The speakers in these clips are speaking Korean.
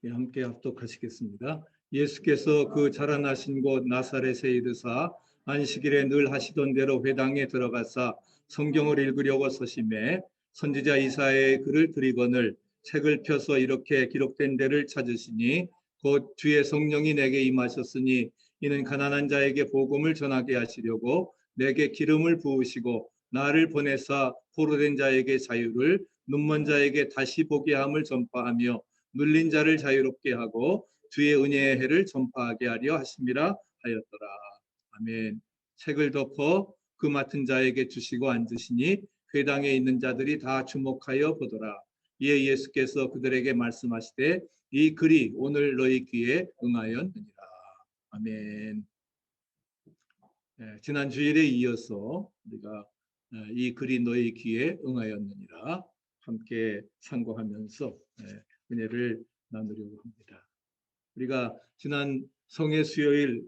함께 합독하시겠습니다. 예수께서 그 자라나신 곳 나사렛에 이르사 안식일에 늘 하시던 대로 회당에 들어가사 성경을 읽으려고 서심해 선지자 이사야의 글을 들이거늘 책을 펴서 이렇게 기록된 데를 찾으시니 곧 주의 성령이 내게 임하셨으니 이는 가난한 자에게 복음을 전하게 하시려고 내게 기름을 부으시고 나를 보내사 포로된 자에게 자유를 눈먼 자에게 다시 보게 함을 전파하며 눌린 자를 자유롭게 하고 주의 은혜의 해를 전파하게 하려 하심이라 하였더라. 아멘. 책을 덮어 그 맡은 자에게 주시고 앉으시니 회당에 있는 자들이 다 주목하여 보더라. 이에 예수께서 그들에게 말씀하시되 이 글이 오늘 너희 귀에 응하였느니라. 아멘. 지난 주일에 이어서 우리가 이 글이 너희 귀에 응하였느니라 함께 상고하면서 은혜를 나누려고 합니다. 우리가 지난 성회 수요일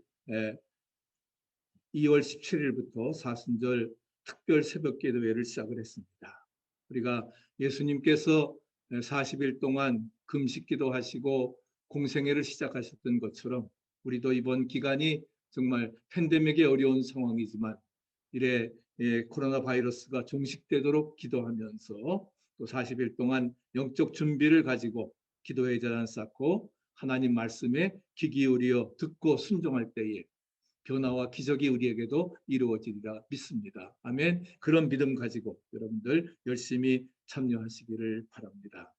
2월 17일부터 사순절 특별 새벽 기도회를 시작을 했습니다. 우리가 예수님께서 40일 동안 금식 기도하시고 공생애를 시작하셨던 것처럼 우리도 이번 기간이 정말 팬데믹의 어려운 상황이지만 이래 코로나 바이러스가 종식되도록 기도하면서 또 40일 동안 영적 준비를 가지고 기도의 자단 쌓고 하나님 말씀에 귀 기울여 듣고 순종할 때에 변화와 기적이 우리에게도 이루어지리라 믿습니다. 아멘. 그런 믿음 가지고 여러분들 열심히 참여하시기를 바랍니다.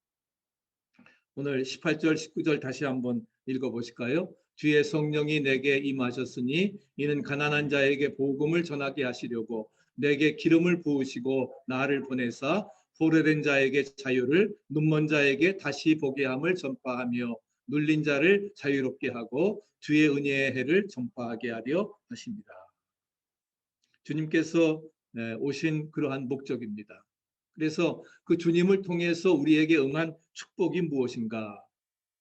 오늘 18절 19절 다시 한번 읽어보실까요? 주의 성령이 내게 임하셨으니 이는 가난한 자에게 복음을 전하게 하시려고 내게 기름을 부으시고 나를 보내사 포로된 자에게 자유를 눈먼 자에게 다시 보게 함을 전파하며 눌린 자를 자유롭게 하고 주의 은혜의 해를 전파하게 하려 하십니다. 주님께서 오신 그러한 목적입니다. 그래서 그 주님을 통해서 우리에게 응한 축복이 무엇인가?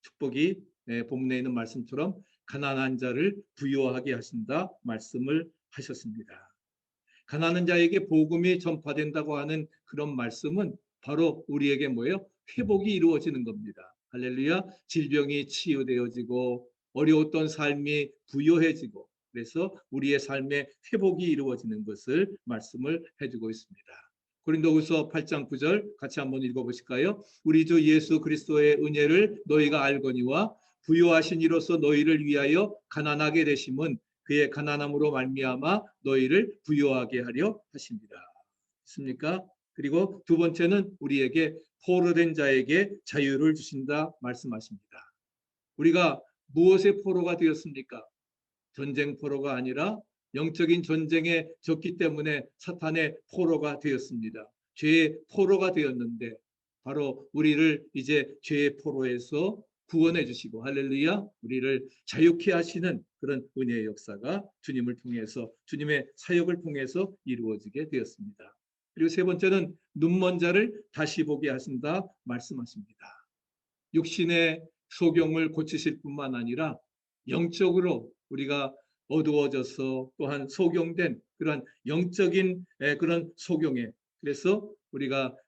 축복이 본문에 있는 말씀처럼 가난한 자를 부유하게 하신다 말씀을 하셨습니다. 가난한 자에게 복음이 전파된다고 하는 그런 말씀은 바로 우리에게 뭐예요? 회복이 이루어지는 겁니다. 할렐루야. 질병이 치유되어지고 어려웠던 삶이 부유해지고 그래서 우리의 삶에 회복이 이루어지는 것을 말씀을 해주고 있습니다. 고린도후서 8장 9절 같이 한번 읽어보실까요? 우리 주 예수 그리스도의 은혜를 너희가 알거니와 부유하신 이로써 너희를 위하여 가난하게 되심은 그의 가난함으로 말미암아 너희를 부유하게 하려 하십니다. 있습니까? 그리고 두 번째는 우리에게 포로된 자에게 자유를 주신다 말씀하십니다. 우리가 무엇의 포로가 되었습니까? 전쟁 포로가 아니라 영적인 전쟁에 졌기 때문에 사탄의 포로가 되었습니다. 죄의 포로가 되었는데 바로 우리를 이제 죄의 포로에서 구원해 주시고 할렐루야 우리를 자유케 하시는 그런 은혜의 역사가 주님을 통해서 주님의 사역을 통해서 이루어지게 되었습니다. 그리고 세 번째는 눈먼 자를 다시 보게 하신다 말씀하십니다. 육신의 소경을 고치실 뿐만 아니라 영적으로 우리가 어두워져서 또한 소경된 그런 영적인 그런 소경에 그래서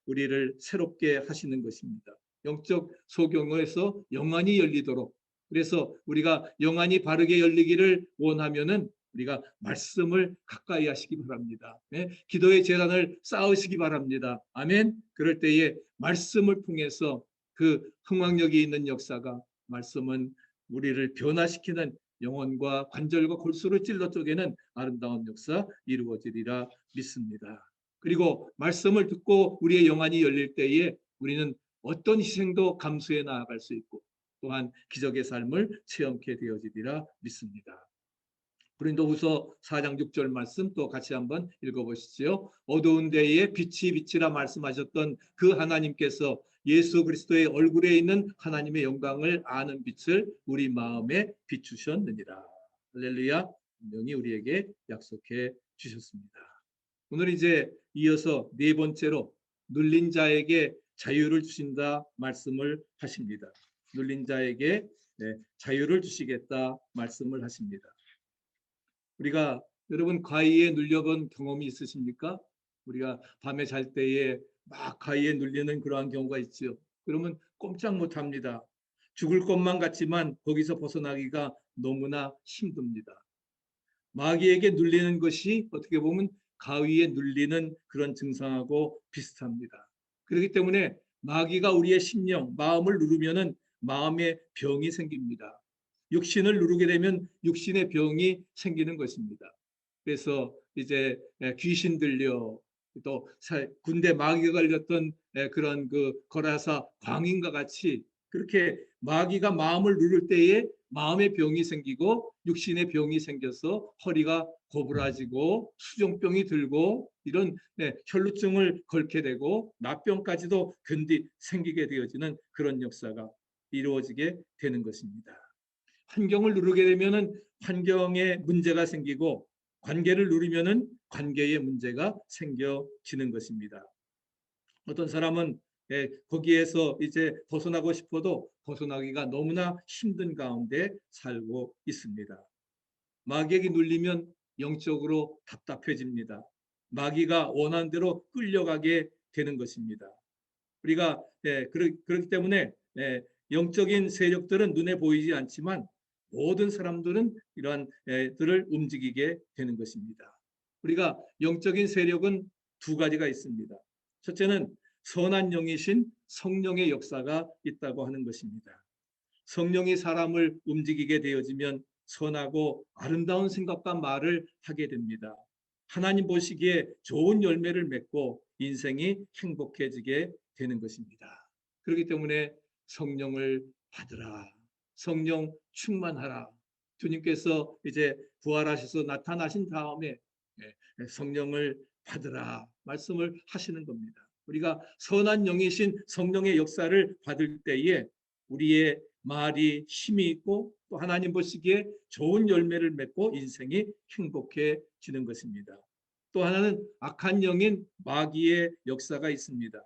우리를 새롭게 하시는 것입니다. 영적 소경에서 영안이 열리도록 그래서 우리가 영안이 바르게 열리기를 원하면은 우리가 말씀을 가까이 하시기 바랍니다. 기도의 재단을 쌓으시기 바랍니다. 아멘. 그럴 때에 말씀을 통해서 그 흥왕력이 있는 역사가 말씀은 우리를 변화시키는 영혼과 관절과 골수를 찔러 쪼개는 아름다운 역사 이루어지리라 믿습니다. 그리고 말씀을 듣고 우리의 영안이 열릴 때에 우리는 어떤 희생도 감수해 나아갈 수 있고 또한 기적의 삶을 체험케 되어지리라 믿습니다. 고린도후서 4장 6절 말씀 또 같이 한번 읽어보시죠. 어두운 데에 빛이 빛이라 말씀하셨던 그 하나님께서 예수 그리스도의 얼굴에 있는 하나님의 영광을 아는 빛을 우리 마음에 비추셨느니라. 할렐루야. 분명히 우리에게 약속해 주셨습니다. 오늘 이제 이어서 네 번째로 눌린 자에게 자유를 주신다 말씀을 하십니다. 눌린 자에게 자유를 주시겠다 말씀을 하십니다. 우리가 여러분 가위에 눌려본 경험이 있으십니까? 우리가 밤에 잘 때에 막 가위에 눌리는 그러한 경우가 있죠. 그러면 꼼짝 못합니다. 죽을 것만 같지만 거기서 벗어나기가 너무나 힘듭니다. 마귀에게 눌리는 것이 어떻게 보면 가위에 눌리는 그런 증상하고 비슷합니다. 그렇기 때문에 마귀가 우리의 심령, 마음을 누르면은 마음에 병이 생깁니다. 육신을 누르게 되면 육신의 병이 생기는 것입니다. 그래서 이제 귀신 들려, 또 군대 마귀가 걸렸던 그런 그 거라사 광인과 같이 그렇게 마귀가 마음을 누를 때에 마음의 병이 생기고 육신의 병이 생겨서 허리가 고부라지고 수종병이 들고 이런 혈루증을 걸게 되고 납병까지도 생기게 되어지는 그런 역사가 이루어지게 되는 것입니다. 환경을 누르게 되면은 환경에 문제가 생기고 관계를 누리면은 관계에 문제가 생겨지는 것입니다. 어떤 사람은 거기에서 이제 벗어나고 싶어도 벗어나기가 너무나 힘든 가운데 살고 있습니다. 마귀에게 눌리면 영적으로 답답해집니다. 마귀가 원하는 대로 끌려가게 되는 것입니다. 우리가 그렇기 때문에 영적인 세력들은 눈에 보이지 않지만 모든 사람들은 이러한 들을 움직이게 되는 것입니다. 우리가 영적인 세력은 두 가지가 있습니다. 첫째는 선한 영이신 성령의 역사가 있다고 하는 것입니다. 성령이 사람을 움직이게 되어지면 선하고 아름다운 생각과 말을 하게 됩니다. 하나님 보시기에 좋은 열매를 맺고 인생이 행복해지게 되는 것입니다. 그렇기 때문에 성령을 받으라. 성령 충만하라. 주님께서 이제 부활하셔서 나타나신 다음에 성령을 받으라 말씀을 하시는 겁니다. 우리가 선한 영이신 성령의 역사를 받을 때에 우리의 말이 힘이 있고 또 하나님 보시기에 좋은 열매를 맺고 인생이 행복해지는 것입니다. 또 하나는 악한 영인 마귀의 역사가 있습니다.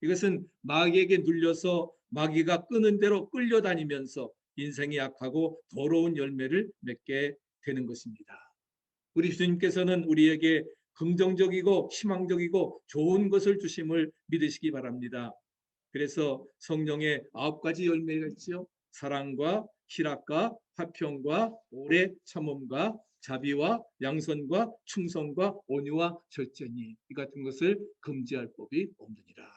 이것은 마귀에게 눌려서 마귀가 끄는 대로 끌려다니면서 인생이 악하고 더러운 열매를 맺게 되는 것입니다. 우리 주님께서는 우리에게 긍정적이고 희망적이고 좋은 것을 주심을 믿으시기 바랍니다. 그래서 성령의 9가지 열매가 있죠. 사랑과 희락과 화평과 오래 참음과 자비와 양선과 충성과 온유와 절제니 이 같은 것을 금지할 법이 없느니라.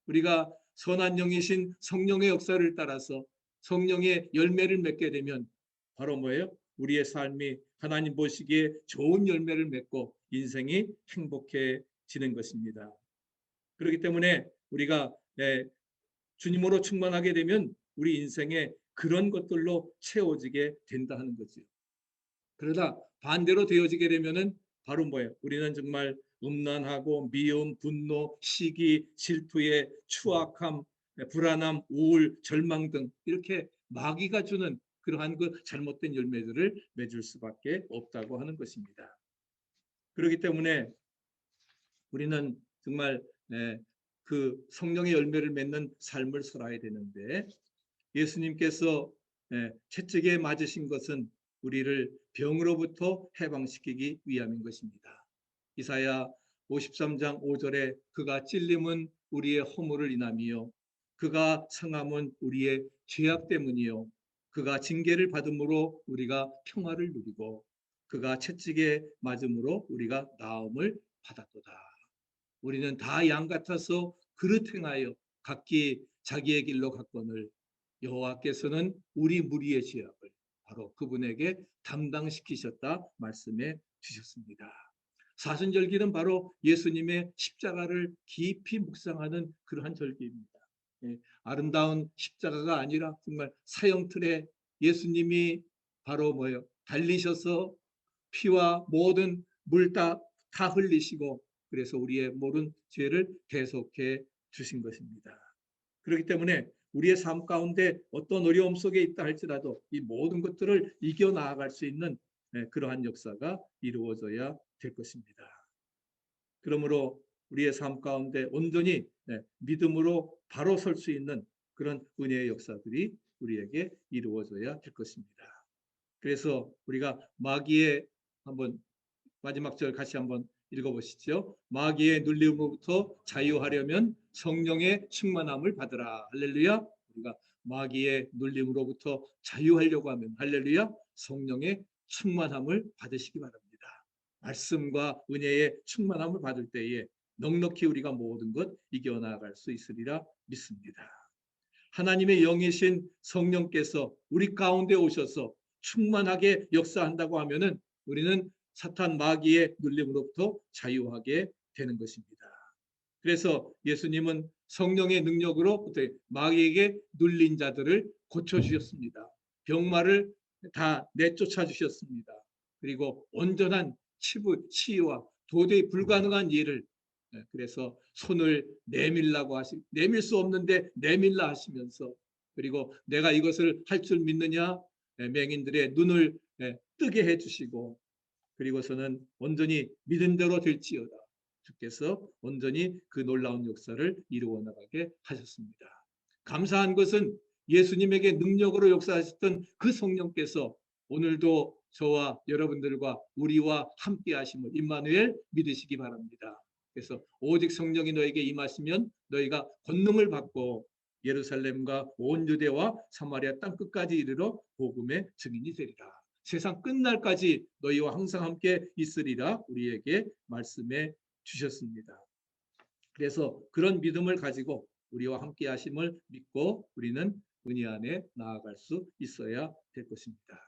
우리가 선한 영이신 성령의 역사를 따라서 성령의 열매를 맺게 되면 바로 뭐예요? 우리의 삶이 하나님 보시기에 좋은 열매를 맺고 인생이 행복해지는 것입니다. 그렇기 때문에 우리가 주님으로 충만하게 되면 우리 인생에 그런 것들로 채워지게 된다 하는 거죠. 그러다 반대로 되어지게 되면은 바로 뭐예요? 우리는 정말 음란하고 미움, 분노, 시기, 질투의 추악함, 불안함, 우울, 절망 등 이렇게 마귀가 주는 그러한 그 잘못된 열매들을 맺을 수밖에 없다고 하는 것입니다. 그렇기 때문에 우리는 정말 그 성령의 열매를 맺는 삶을 살아야 되는데 예수님께서 채찍에 맞으신 것은 우리를 병으로부터 해방시키기 위함인 것입니다. 이사야 53장 5절에 그가 찔림은 우리의 허물을 인함이요 그가 상함은 우리의 죄악 때문이요 그가 징계를 받음으로 우리가 평화를 누리고 그가 채찍에 맞음으로 우리가 나음을 받았도다. 우리는 다 양 같아서 그릇 행하여 각기 자기의 길로 갔거늘 여호와께서는 우리 무리의 죄악을 바로 그분에게 담당시키셨다 말씀해 주셨습니다. 사순절기는 바로 예수님의 십자가를 깊이 묵상하는 그러한 절기입니다. 아름다운 십자가가 아니라 정말 사형틀에 예수님이 바로 뭐예요? 달리셔서 피와 모든 물 다 흘리시고 그래서 우리의 모든 죄를 대속해 주신 것입니다. 그렇기 때문에 우리의 삶 가운데 어떤 어려움 속에 있다 할지라도 이 모든 것들을 이겨나갈 수 있는 그러한 역사가 이루어져야 될 것입니다. 그러므로 우리의 삶 가운데 온전히 믿음으로 바로 설 수 있는 그런 은혜의 역사들이 우리에게 이루어져야 될 것입니다. 그래서 우리가 마귀의 한번 마지막 절 같이 한번 읽어보시죠. 마귀의 눌림으로부터 자유하려면 성령의 충만함을 받으라. 할렐루야. 우리가 마귀의 눌림으로부터 자유하려고 하면 할렐루야 성령의 충만함을 받으시기 바랍니다. 말씀과 은혜의 충만함을 받을 때에 넉넉히 우리가 모든 것 이겨나갈 수 있으리라 믿습니다. 하나님의 영이신 성령께서 우리 가운데 오셔서 충만하게 역사한다고 하면은 우리는 사탄 마귀의 눌림으로부터 자유하게 되는 것입니다. 그래서 예수님은 성령의 능력으로 마귀에게 눌린 자들을 고쳐주셨습니다. 병마를 다 내쫓아 주셨습니다. 그리고 온전한 치유와 도저히 불가능한 일을 그래서 손을 내밀 수 없는데 내밀라 하시면서 그리고 내가 이것을 할 줄 믿느냐 맹인들의 눈을 뜨게 해주시고 그리고서는 온전히 믿은 대로 될지어다. 주께서 온전히 그 놀라운 역사를 이루어 나가게 하셨습니다. 감사한 것은 예수님에게 능력으로 역사하셨던 그 성령께서 오늘도 저와 여러분들과 우리와 함께 하심을 임마누엘 믿으시기 바랍니다. 그래서 오직 성령이 너에게 임하시면 너희가 권능을 받고 예루살렘과 온 유대와 사마리아 땅 끝까지 이르러 복음의 증인이 되리라. 세상 끝날까지 너희와 항상 함께 있으리라 우리에게 말씀해 주셨습니다. 그래서 그런 믿음을 가지고 우리와 함께 하심을 믿고 우리는 은혜 안에 나아갈 수 있어야 될 것입니다.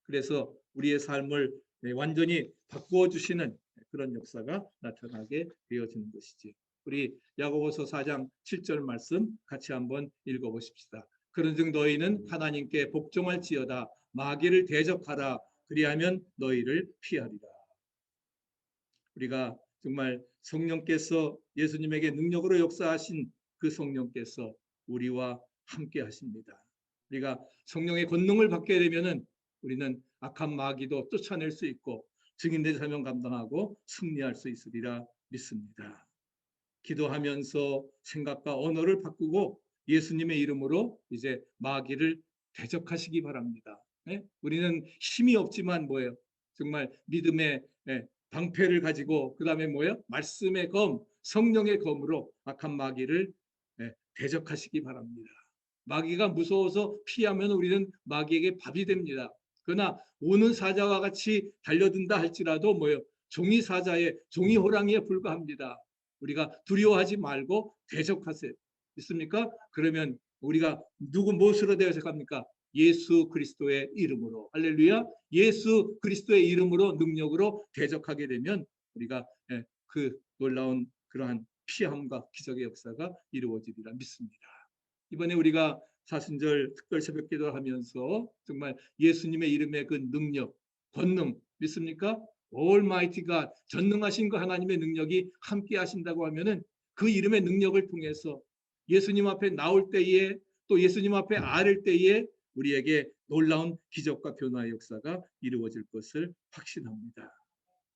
그래서 우리의 삶을 완전히 바꾸어 주시는 그런 역사가 나타나게 되어지는 것이지. 우리 야고보서 4장 7절 말씀 같이 한번 읽어보십시다. 그런즉 너희는 하나님께 복종할지어다 마귀를 대적하라 그리하면 너희를 피하리라. 우리가 정말 성령께서 예수님에게 능력으로 역사하신 그 성령께서 우리와 함께 하십니다. 우리가 성령의 권능을 받게 되면은 우리는 악한 마귀도 쫓아낼 수 있고 증인된 사명 감당하고 승리할 수 있으리라 믿습니다. 기도하면서 생각과 언어를 바꾸고 예수님의 이름으로 이제 마귀를 대적하시기 바랍니다. 우리는 힘이 없지만 뭐예요? 정말 믿음의 방패를 가지고 그 다음에 뭐예요? 말씀의 검, 성령의 검으로 악한 마귀를 대적하시기 바랍니다. 마귀가 무서워서 피하면 우리는 마귀에게 밥이 됩니다. 그러나 오는 사자와 같이 달려든다 할지라도 뭐예요? 종이 사자에 종이 호랑이에 불과합니다. 우리가 두려워하지 말고 대적하세요. 있습니까? 그러면 우리가 무엇으로 대적합니까? 예수 그리스도의 이름으로 할렐루야 예수 그리스도의 이름으로 능력으로 대적하게 되면 우리가 그 놀라운 그러한 피함과 기적의 역사가 이루어지리라 믿습니다. 이번에 우리가 사순절 특별 새벽 기도를 하면서 정말 예수님의 이름의 그 능력, 권능 믿습니까? Almighty God, 전능하신 그 하나님의 능력이 함께 하신다고 하면은 그 이름의 능력을 통해서 예수님 앞에 나올 때에 또 예수님 앞에 아를 때에 우리에게 놀라운 기적과 변화의 역사가 이루어질 것을 확신합니다.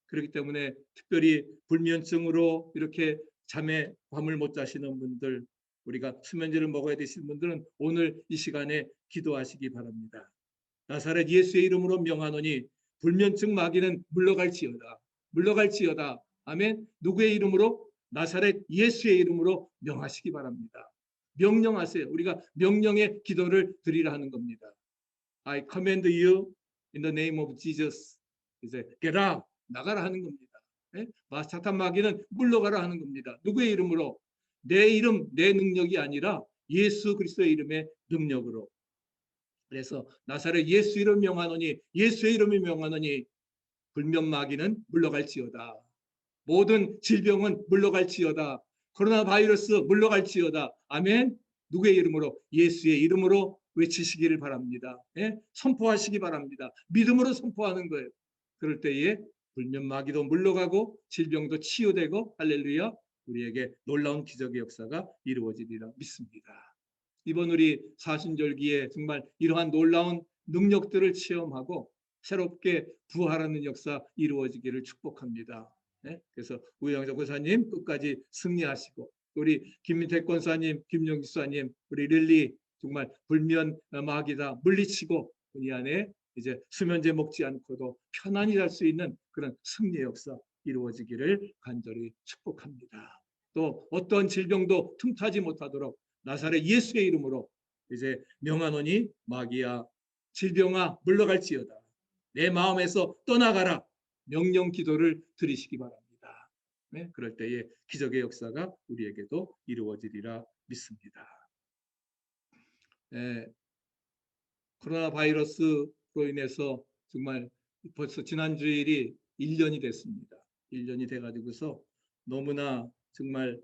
그렇기 때문에 특별히 불면증으로 이렇게 잠에 밤을 못 자시는 분들 우리가 수면제를 먹어야 되시는 분들은 오늘 이 시간에 기도하시기 바랍니다. 나사렛 예수의 이름으로 명하노니 불면증 마귀는 물러갈지어다. 물러갈지어다. 아멘. 누구의 이름으로? 나사렛 예수의 이름으로 명하시기 바랍니다. 명령하세요. 우리가 명령의 기도를 드리라 하는 겁니다. I command you in the name of Jesus. 이제 get out. 나가라 하는 겁니다. 사탄 마귀는 물러가라 하는 겁니다. 누구의 이름으로? 내 이름, 내 능력이 아니라 예수 그리스도의 이름의 능력으로. 그래서 나사렛 예수 이름 명하노니 예수의 이름이 명하노니 불면 마귀는 물러갈지어다. 모든 질병은 물러갈지어다. 코로나 바이러스 물러갈지어다. 아멘. 누구의 이름으로? 예수의 이름으로 외치시기를 바랍니다. 선포하시기 바랍니다. 믿음으로 선포하는 거예요. 그럴 때에 불면 마귀도 물러가고 질병도 치유되고 할렐루야 우리에게 놀라운 기적의 역사가 이루어지리라 믿습니다. 이번 우리 사순절기에 정말 이러한 놀라운 능력들을 체험하고 새롭게 부활하는 역사 이루어지기를 축복합니다. 그래서 우영자 권사님 끝까지 승리하시고 우리 김민택 권사님, 김영기 수사님, 우리 릴리 정말 불면 마귀다 물리치고 이 안에 이제 수면제 먹지 않고도 편안히 잘 수 있는 그런 승리의 역사 이루어지기를 간절히 축복합니다. 또 어떤 질병도 틈타지 못하도록 나사렛 예수의 이름으로 이제 명하노니 마귀야 질병아 물러갈지어다 내 마음에서 떠나가라 명령 기도를 드리시기 바랍니다. 네, 그럴 때에 기적의 역사가 우리에게도 이루어지리라 믿습니다. 네, 코로나 바이러스로 인해서 정말 벌써 지난 주일이 1년이 됐습니다. 1년이 돼가지고서 너무나 정말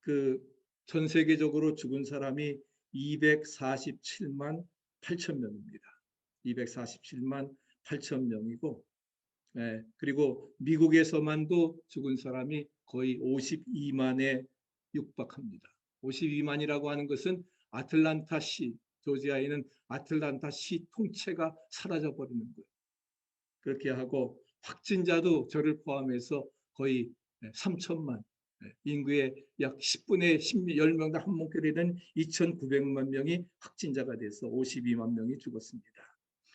그 전 세계적으로 죽은 사람이 247만 8천 명입니다. 247만 8천 명이고 그리고 미국에서만도 죽은 사람이 거의 52만에 육박합니다. 52만이라고 하는 것은 아틀란타시, 조지아에 있는 아틀란타시 통째가 사라져버리는 거예요. 그렇게 하고 확진자도 저를 포함해서 거의 3천만, 인구의 약 10분의 10명당 한 몸결이 된 2,900만 명이 확진자가 돼서 52만 명이 죽었습니다.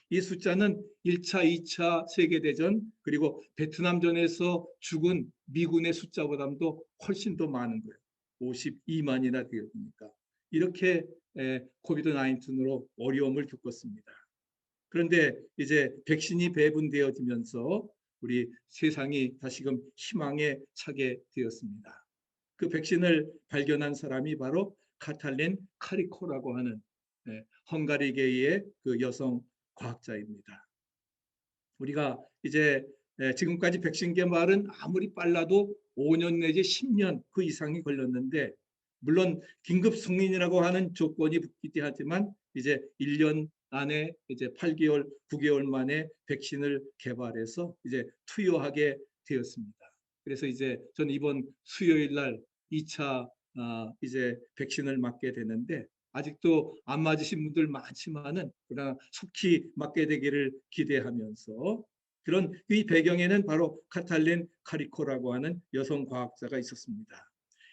이 숫자는 1차, 2차 세계대전 그리고 베트남전에서 죽은 미군의 숫자보다도 훨씬 더 많은 거예요. 52만이나 되었으니까. 이렇게 코비드 19으로 어려움을 겪었습니다. 그런데 이제 백신이 배분되어지면서 우리 세상이 다시금 희망에 차게 되었습니다. 그 백신을 발견한 사람이 바로 카탈린 카리코라고 하는 헝가리계의 그 여성 과학자입니다. 우리가 이제 지금까지 백신 개발은 아무리 빨라도 5년 내지 10년 그 이상이 걸렸는데 물론 긴급 승인이라고 하는 조건이 붙기도 하지만 이제 1년 안에 이제 8개월, 9개월 만에 백신을 개발해서 이제 투여하게 되었습니다. 그래서 이제 저는 이번 수요일 날 2차 이제 백신을 맞게 되는데 아직도 안 맞으신 분들 많지만은 그러나 속히 맞게 되기를 기대하면서 그런 이 배경에는 바로 카탈린 카리코라고 하는 여성 과학자가 있었습니다.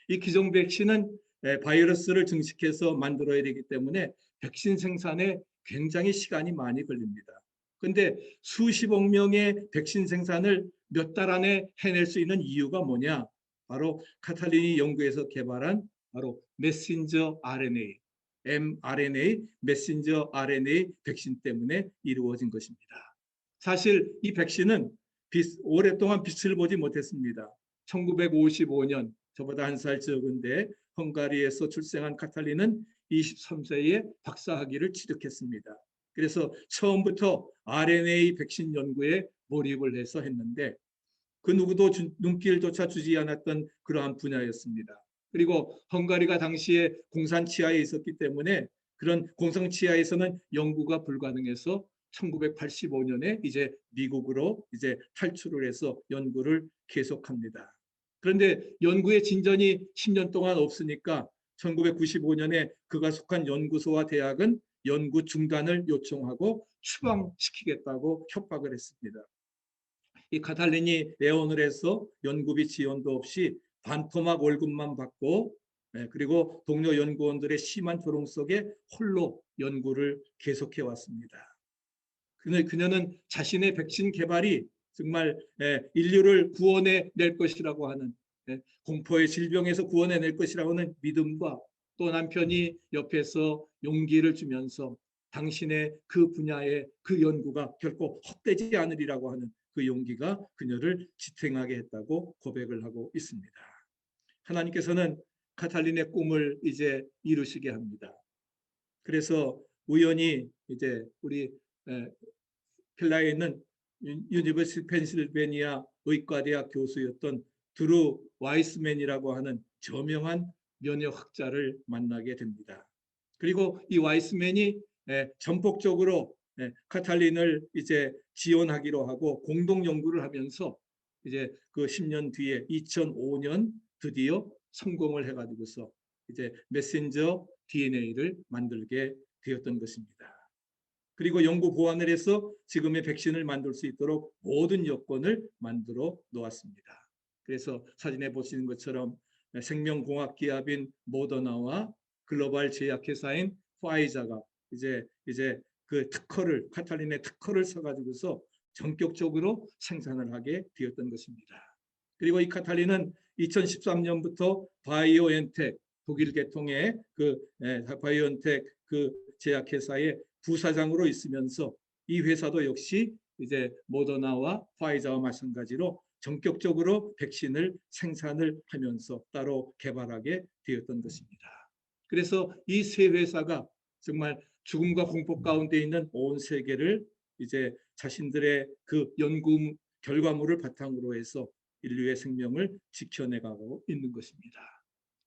이 기존 백신은 바이러스를 증식해서 만들어야 되기 때문에 백신 생산에 굉장히 시간이 많이 걸립니다. 그런데 수십억 명의 백신 생산을 몇 달 안에 해낼 수 있는 이유가 뭐냐? 바로 카탈린이 연구해서 개발한 바로 메신저 RNA, mRNA, 메신저 RNA 백신 때문에 이루어진 것입니다. 사실 이 백신은 오랫동안 빛을 보지 못했습니다. 1955년 저보다 한 살 적은데 헝가리에서 출생한 카탈린은 23세에 박사학위를 취득했습니다. 그래서 처음부터 RNA 백신 연구에 몰입을 해서 했는데 그 누구도 눈길조차 주지 않았던 그러한 분야였습니다. 그리고 헝가리가 당시에 공산 치하에 있었기 때문에 그런 공산 치하에서는 연구가 불가능해서 1985년에 이제 미국으로 이제 탈출을 해서 연구를 계속합니다. 그런데 연구의 진전이 10년 동안 없으니까 1995년에 그가 속한 연구소와 대학은 연구 중단을 요청하고 추방시키겠다고 협박을 했습니다. 이 카탈린이 애원을 해서 연구비 지원도 없이 반토막 월급만 받고 그리고 동료 연구원들의 심한 조롱 속에 홀로 연구를 계속해 왔습니다. 그녀는 자신의 백신 개발이 정말 인류를 구원해 낼 것이라고 하는 공포의 질병에서 구원해 낼 것이라고 하는 믿음과 또 남편이 옆에서 용기를 주면서 당신의 그 분야의 그 연구가 결코 헛되지 않으리라고 하는 그 용기가 그녀를 지탱하게 했다고 고백을 하고 있습니다. 하나님께서는 카탈린의 꿈을 이제 이루시게 합니다. 그래서 우연히 이제 우리 필라에 있는 유니버시티 펜실베니아 의과대학 교수였던 드루 와이스맨이라고 하는 저명한 면역학자를 만나게 됩니다. 그리고 이 와이스맨이 전폭적으로 카탈린을 이제 지원하기로 하고 공동 연구를 하면서 이제 그 10년 뒤에 2005년 드디어 성공을 해가지고서 이제 메신저 DNA를 만들게 되었던 것입니다. 그리고 연구 보완을 해서 지금의 백신을 만들 수 있도록 모든 여건을 만들어 놓았습니다. 그래서 사진에 보시는 것처럼 생명공학 기업인 모더나와 글로벌 제약회사인 파이자가 이제 그 특허를 카탈린의 특허를 써가지고서 전격적으로 생산을 하게 되었던 것입니다. 그리고 이 카탈린은 2013년부터 바이오엔텍 독일 계통의 그 바이오엔텍 그 제약회사의 부사장으로 있으면서 이 회사도 역시 이제 모더나와 화이자와 마찬가지로 전격적으로 백신을 생산을 하면서 따로 개발하게 되었던 것입니다. 그래서 이 세 회사가 정말 죽음과 공포 가운데 있는 온 세계를 이제 자신들의 그 연구 결과물을 바탕으로 해서 인류의 생명을 지켜내가고 있는 것입니다.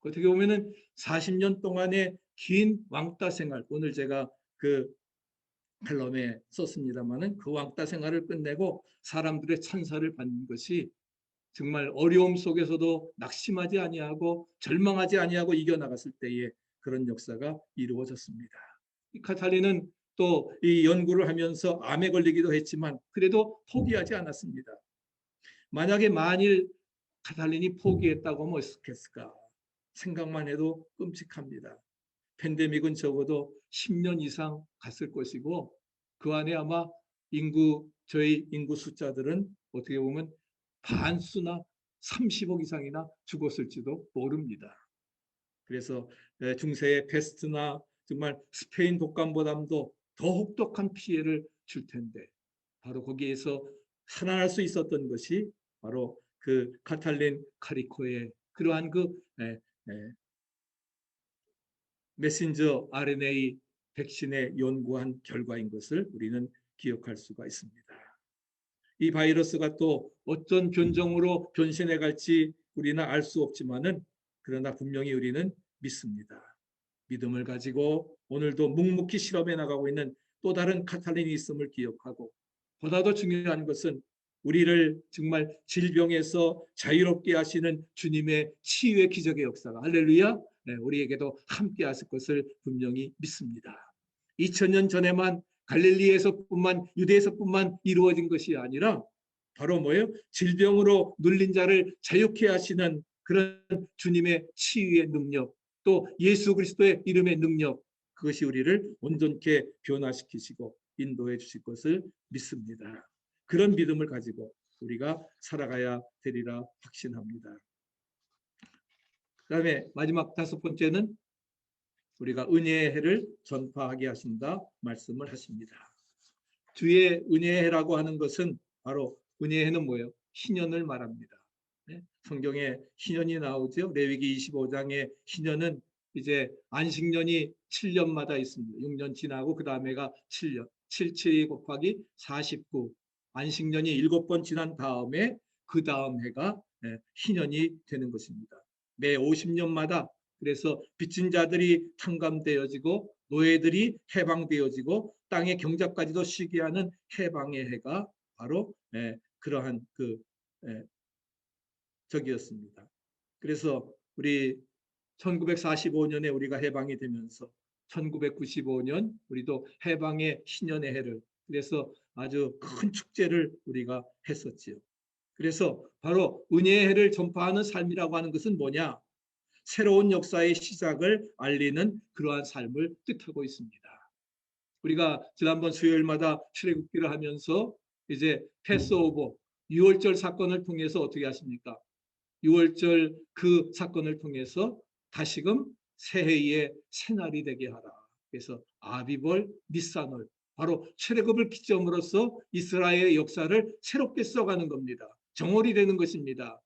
어떻게 보면은 40년 동안의 긴 왕따 생활, 오늘 제가 그 칼럼에 썼습니다마는 그 왕따 생활을 끝내고 사람들의 찬사를 받는 것이 정말 어려움 속에서도 낙심하지 아니하고 절망하지 아니하고 이겨나갔을 때에 그런 역사가 이루어졌습니다. 이 카탈린은 또 이 연구를 하면서 암에 걸리기도 했지만 그래도 포기하지 않았습니다. 만약에 만일 카탈린이 포기했다고 하면 어떻겠을까? 생각만 해도 끔찍합니다. 팬데믹은 적어도 10년 이상 갔을 것이고 그 안에 아마 저희 인구 숫자들은 어떻게 보면 반수나 30억 이상이나 죽었을지도 모릅니다. 그래서 중세의 페스트나 정말 스페인 독감보다도 더 혹독한 피해를 줄 텐데 바로 거기에서 살아날 수 있었던 것이 바로 그 카탈린 카리코의 그러한 그 메신저 RNA 백신에 연구한 결과인 것을 우리는 기억할 수가 있습니다. 이 바이러스가 또 어떤 변종으로 변신해 갈지 우리는 알 수 없지만은 그러나 분명히 우리는 믿습니다. 믿음을 가지고 오늘도 묵묵히 실험해 나가고 있는 또 다른 카탈린이 있음을 기억하고 보다 더 중요한 것은 우리를 정말 질병에서 자유롭게 하시는 주님의 치유의 기적의 역사가 할렐루야 우리에게도 함께 하실 것을 분명히 믿습니다. 2000년 전에만 갈릴리에서뿐만 유대에서뿐만 이루어진 것이 아니라 바로 뭐예요? 질병으로 눌린 자를 자유케 하시는 그런 주님의 치유의 능력 또 예수 그리스도의 이름의 능력 그것이 우리를 온전케 변화시키시고 인도해 주실 것을 믿습니다. 그런 믿음을 가지고 우리가 살아가야 되리라 확신합니다. 그 다음에 마지막 5번째는 우리가 은혜의 해를 전파하게 하신다 말씀을 하십니다. 주의 은혜의 해라고 하는 것은 바로 은혜의 해는 뭐예요? 희년을 말합니다. 성경에 희년이 나오죠. 레위기 25장에 희년은 이제 안식년이 7년마다 있습니다. 6년 지나고 그 다음에가 7년. 77 곱하기 49. 안식년이 7번 지난 다음에 그 다음 해가 희년이 되는 것입니다. 매 50년마다 그래서 빚진 자들이 탕감되어지고 노예들이 해방되어지고 땅의 경작까지도 쉬게 하는 해방의 해가 바로 그러한 그 적이었습니다. 그래서 우리 1945년에 우리가 해방이 되면서 1995년 우리도 해방의 희년의 해를 그래서 아주 큰 축제를 우리가 했었지요. 그래서 바로 은혜의 해를 전파하는 삶이라고 하는 것은 뭐냐? 새로운 역사의 시작을 알리는 그러한 삶을 뜻하고 있습니다. 우리가 지난번 수요일마다 출애굽기를 하면서 이제 패스오버 6월절 사건을 통해서 어떻게 하십니까? 6월절 그 사건을 통해서 다시금 새해의 새날이 되게 하라. 그래서 아비벌 니산월 바로 출애굽을 기점으로서 이스라엘의 역사를 새롭게 써가는 겁니다. 정월이 되는 것입니다.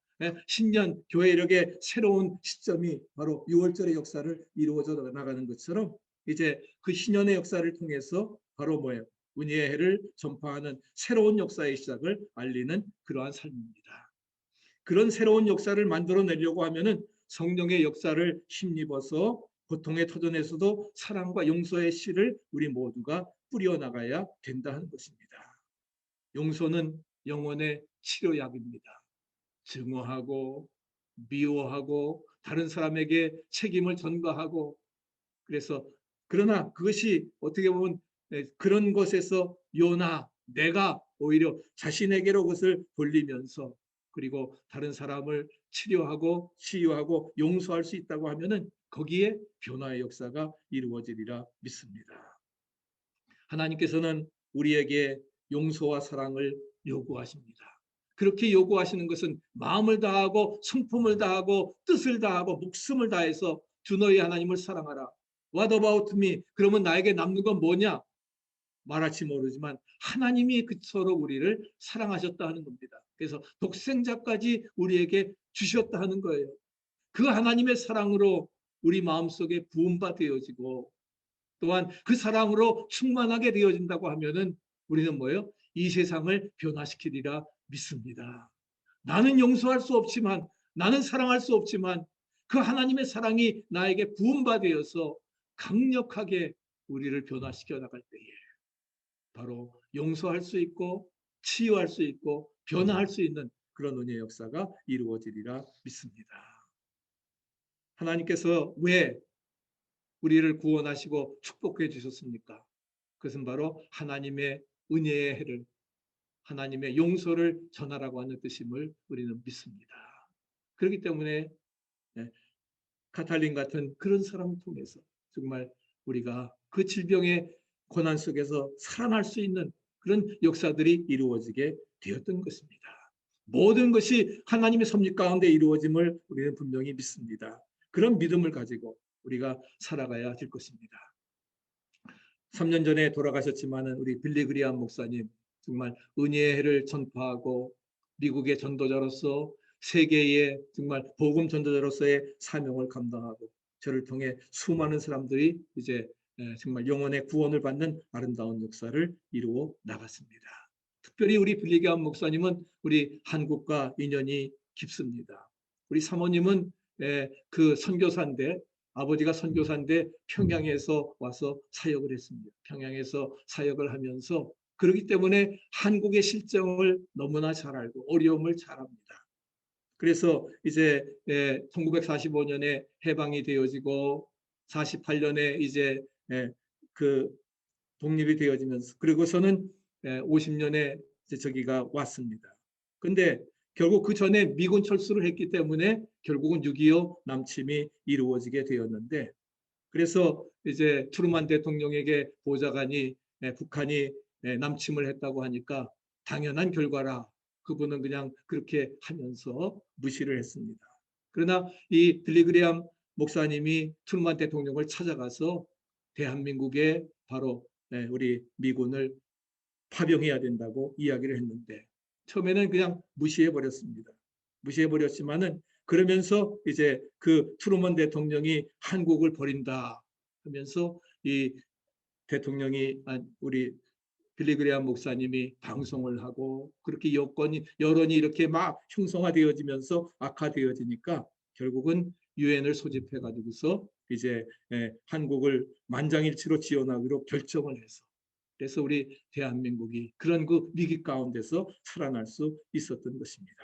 신년 교회력의 새로운 시점이 바로 6월절의 역사를 이루어져 나가는 것처럼 이제 그 신년의 역사를 통해서 바로 뭐예요? 은혜의 해를 전파하는 새로운 역사의 시작을 알리는 그러한 삶입니다. 그런 새로운 역사를 만들어내려고 하면은 성령의 역사를 힘입어서 고통의 터전에서도 사랑과 용서의 씨를 우리 모두가 뿌려나가야 된다는 것입니다. 용서는 영혼의 치료약입니다. 증오하고 미워하고 다른 사람에게 책임을 전가하고 그래서 그러나 그것이 어떻게 보면 그런 것에서 내가 오히려 자신에게로 그것을 돌리면서 그리고 다른 사람을 치료하고 치유하고 용서할 수 있다고 하면은 거기에 변화의 역사가 이루어지리라 믿습니다. 하나님께서는 우리에게 용서와 사랑을 요구하십니다. 그렇게 요구하시는 것은 마음을 다하고 성품을 다하고 뜻을 다하고 목숨을 다해서 주 너희 하나님을 사랑하라. What about me? 그러면 나에게 남는 건 뭐냐? 말할지 모르지만 하나님이 그처럼 우리를 사랑하셨다 하는 겁니다. 그래서 독생자까지 우리에게 주셨다 하는 거예요. 그 하나님의 사랑으로 우리 마음속에 부음바 되어지고 또한 그 사랑으로 충만하게 되어진다고 하면은 우리는 뭐예요? 이 세상을 변화시키리라 믿습니다. 나는 용서할 수 없지만, 나는 사랑할 수 없지만 그 하나님의 사랑이 나에게 부음바 되어서 강력하게 우리를 변화시켜 나갈 때에 바로 용서할 수 있고 치유할 수 있고 변화할 수 있는 그런 은혜의 역사가 이루어지리라 믿습니다. 하나님께서 왜 우리를 구원하시고 축복해 주셨습니까? 그것은 바로 하나님의 은혜의 해를, 하나님의 용서를 전하라고 하는 뜻임을 우리는 믿습니다. 그렇기 때문에 카탈린 같은 그런 사람을 통해서 정말 우리가 그 질병의 고난 속에서 살아날 수 있는 그런 역사들이 이루어지게 되었던 것입니다. 모든 것이 하나님의 섭리 가운데 이루어짐을 우리는 분명히 믿습니다. 그런 믿음을 가지고 우리가 살아가야 될 것입니다. 3년 전에 돌아가셨지만은 우리 빌리 그리함 목사님 정말 은혜의 해를 전파하고 미국의 전도자로서 세계의 정말 복음 전도자로서의 사명을 감당하고 저를 통해 수많은 사람들이 이제 정말 영혼의 구원을 받는 아름다운 역사를 이루어 나갔습니다. 특별히 우리 빌리 그리함 목사님은 우리 한국과 인연이 깊습니다. 우리 사모님은 그 선교사인데 아버지가 선교사인데 평양에서 와서 사역을 했습니다. 평양에서 사역을 하면서 그렇기 때문에 한국의 실정을 너무나 잘 알고 어려움을 잘 압니다. 그래서 이제 1945년에 해방이 되어지고 48년에 이제 그 독립이 되어지면서 그리고서는 50년에 이제 저기가 왔습니다. 근데 결국 그 전에 미군 철수를 했기 때문에 결국은 6.25 남침이 이루어지게 되었는데 그래서 이제 트루만 대통령에게 보좌관이 북한이 남침을 했다고 하니까 당연한 결과라 그분은 그냥 그렇게 하면서 무시를 했습니다. 그러나 이 빌리 그리함 목사님이 트루만 대통령을 찾아가서 대한민국에 바로 우리 미군을 파병해야 된다고 이야기를 했는데 처음에는 그냥 무시해 버렸습니다. 무시해 버렸지만은 그러면서 이제 그 트루먼 대통령이 한국을 버린다 하면서 이 대통령이 우리 빌리 그레이엄 목사님이 방송을 하고 그렇게 여론이 이렇게 막 형성화되어지면서 악화되어지니까 결국은 유엔을 소집해 가지고서 이제 한국을 만장일치로 지원하기로 결정을 해서 그래서 우리 대한민국이 그런 그 위기 가운데서 살아날 수 있었던 것입니다.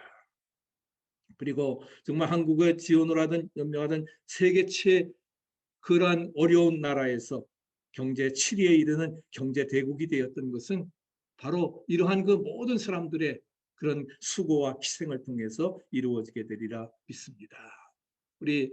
그리고 정말 한국의 지원을 하든 연명하든 세계 그러한 어려운 나라에서 경제 7위에 이르는 경제 대국이 되었던 것은 바로 이러한 그 모든 사람들의 그런 수고와 희생을 통해서 이루어지게 되리라 믿습니다. 우리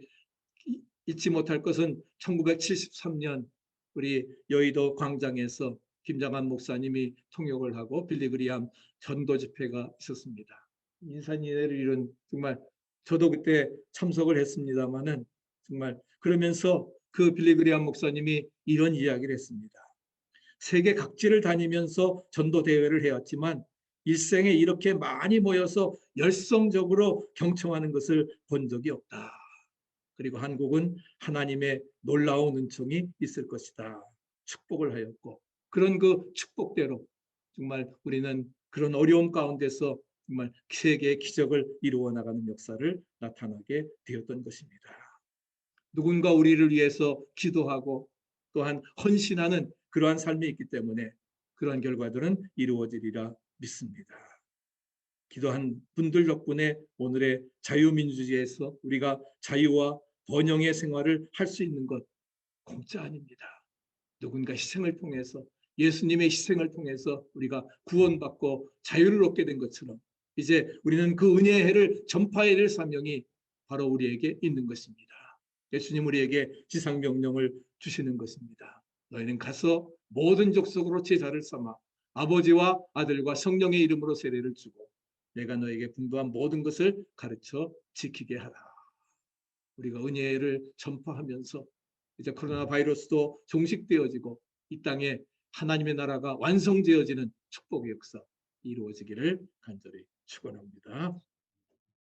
잊지 못할 것은 1973년 우리 여의도 광장에서 김장한 목사님이 통역을 하고 빌리 그리함 전도 집회가 있었습니다. 인산인해를 이룬 정말 저도 그때 참석을 했습니다마는 정말 그러면서 그 빌리 그리함 목사님이 이런 이야기를 했습니다. 세계 각지를 다니면서 전도 대회를 해왔지만 일생에 이렇게 많이 모여서 열성적으로 경청하는 것을 본 적이 없다. 그리고 한국은 하나님의 놀라운 은총이 있을 것이다. 축복을 하였고 그런 그 축복대로 정말 우리는 그런 어려움 가운데서 정말 세계의 기적을 이루어 나가는 역사를 나타나게 되었던 것입니다. 누군가 우리를 위해서 기도하고 또한 헌신하는 그러한 삶이 있기 때문에 그러한 결과들은 이루어지리라 믿습니다. 기도한 분들 덕분에 오늘의 자유민주주의에서 우리가 자유와 번영의 생활을 할 수 있는 것 공짜 아닙니다. 누군가 희생을 통해서 예수님의 희생을 통해서 우리가 구원받고 자유를 얻게 된 것처럼 이제 우리는 그 은혜의 해를 전파해야 될 사명이 바로 우리에게 있는 것입니다. 예수님 우리에게 지상명령을 주시는 것입니다. 너희는 가서 모든 족속으로 제자를 삼아 아버지와 아들과 성령의 이름으로 세례를 주고 내가 너에게 분부한 모든 것을 가르쳐 지키게 하라. 우리가 은혜를 전파하면서 이제 코로나 바이러스도 종식되어지고 이 땅에 하나님의 나라가 완성되어지는 축복의 역사 이루어지기를 간절히 축원합니다.